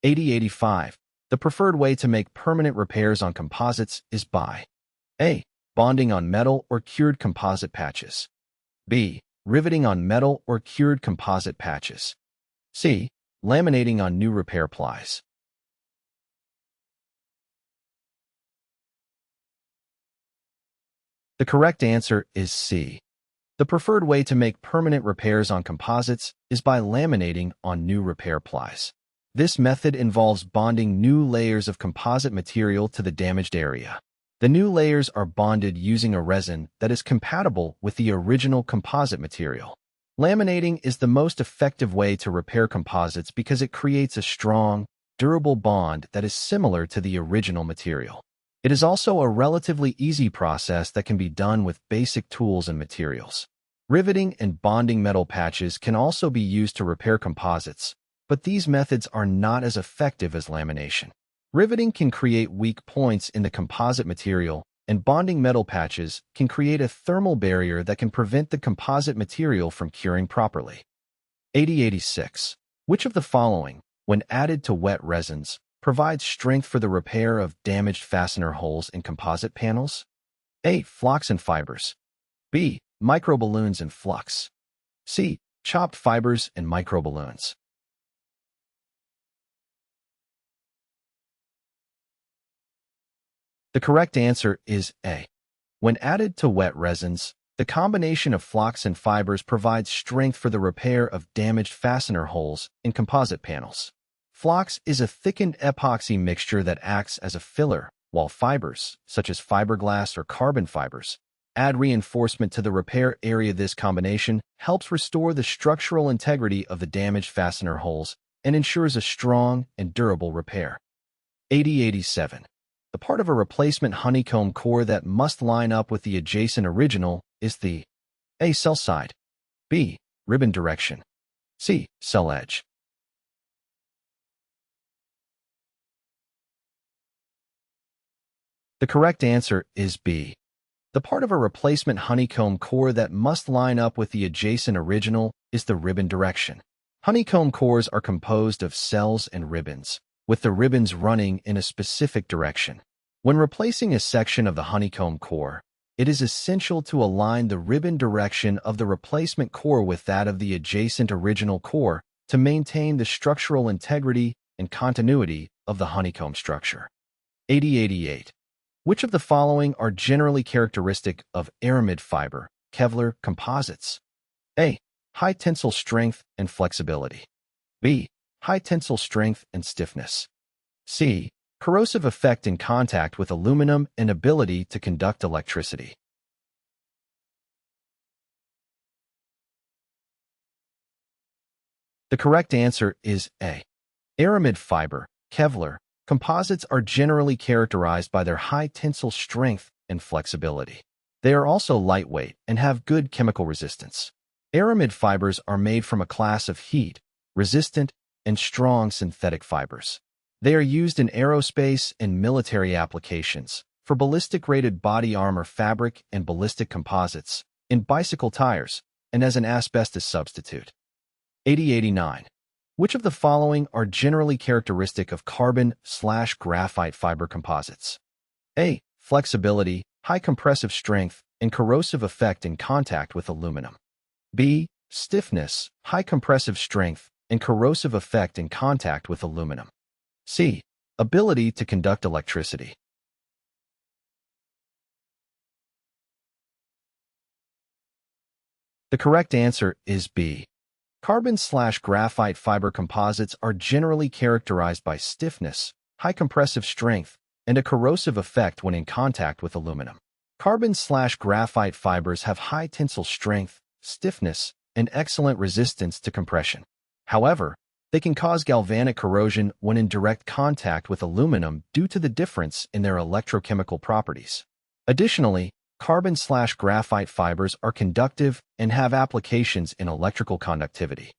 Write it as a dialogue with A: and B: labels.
A: 8085. The preferred way to make permanent repairs on composites is by A. Bonding on metal or cured composite patches. B. Riveting on metal or cured composite patches. C. Laminating on new repair plies. The correct answer is C. The preferred way to make permanent repairs on composites is by laminating on new repair plies. This method involves bonding new layers of composite material to the damaged area. The new layers are bonded using a resin that is compatible with the original composite material. Laminating is the most effective way to repair composites because it creates a strong, durable bond that is similar to the original material. It is also a relatively easy process that can be done with basic tools and materials. Riveting and bonding metal patches can also be used to repair composites, but these methods are not as effective as lamination. Riveting can create weak points in the composite material, and bonding metal patches can create a thermal barrier that can prevent the composite material from curing properly. 8086. Which of the following, when added to wet resins, provides strength for the repair of damaged fastener holes in composite panels? A. Flox and fibers. B. Microballoons and flux. C. Chopped fibers and microballoons. The correct answer is A. When added to wet resins, the combination of flux and fibers provides strength for the repair of damaged fastener holes in composite panels. Flox is a thickened epoxy mixture that acts as a filler, while fibers, such as fiberglass or carbon fibers, add reinforcement to the repair area. This combination helps restore the structural integrity of the damaged fastener holes and ensures a strong and durable repair. 8087. The part of a replacement honeycomb core that must line up with the adjacent original is the A. Cell side. B. Ribbon direction. C. Cell edge. The correct answer is B. The part of a replacement honeycomb core that must line up with the adjacent original is the ribbon direction. Honeycomb cores are composed of cells and ribbons, with the ribbons running in a specific direction. When replacing a section of the honeycomb core, it is essential to align the ribbon direction of the replacement core with that of the adjacent original core to maintain the structural integrity and continuity of the honeycomb structure. 8088. Which of the following are generally characteristic of Aramid fiber, Kevlar composites? A. High tensile strength and flexibility. B. High tensile strength and stiffness. C. Corrosive effect in contact with aluminum and ability to conduct electricity. The correct answer is A. Aramid fiber, Kevlar, composites are generally characterized by their high tensile strength and flexibility. They are also lightweight and have good chemical resistance. Aramid fibers are made from a class of heat-resistant and strong synthetic fibers. They are used in aerospace and military applications, for ballistic-rated body armor fabric and ballistic composites, in bicycle tires, and as an asbestos substitute. 8089. Which of the following are generally characteristic of carbon/graphite fiber composites? A. Flexibility, high compressive strength, and corrosive effect in contact with aluminum. B. Stiffness, high compressive strength, and corrosive effect in contact with aluminum. C. Ability to conduct electricity. The correct answer is B. Carbon/graphite fiber composites are generally characterized by stiffness, high compressive strength, and a corrosive effect when in contact with aluminum. Carbon/graphite fibers have high tensile strength, stiffness, and excellent resistance to compression. However, they can cause galvanic corrosion when in direct contact with aluminum due to the difference in their electrochemical properties. Additionally, carbon/graphite fibers are conductive and have applications in electrical conductivity.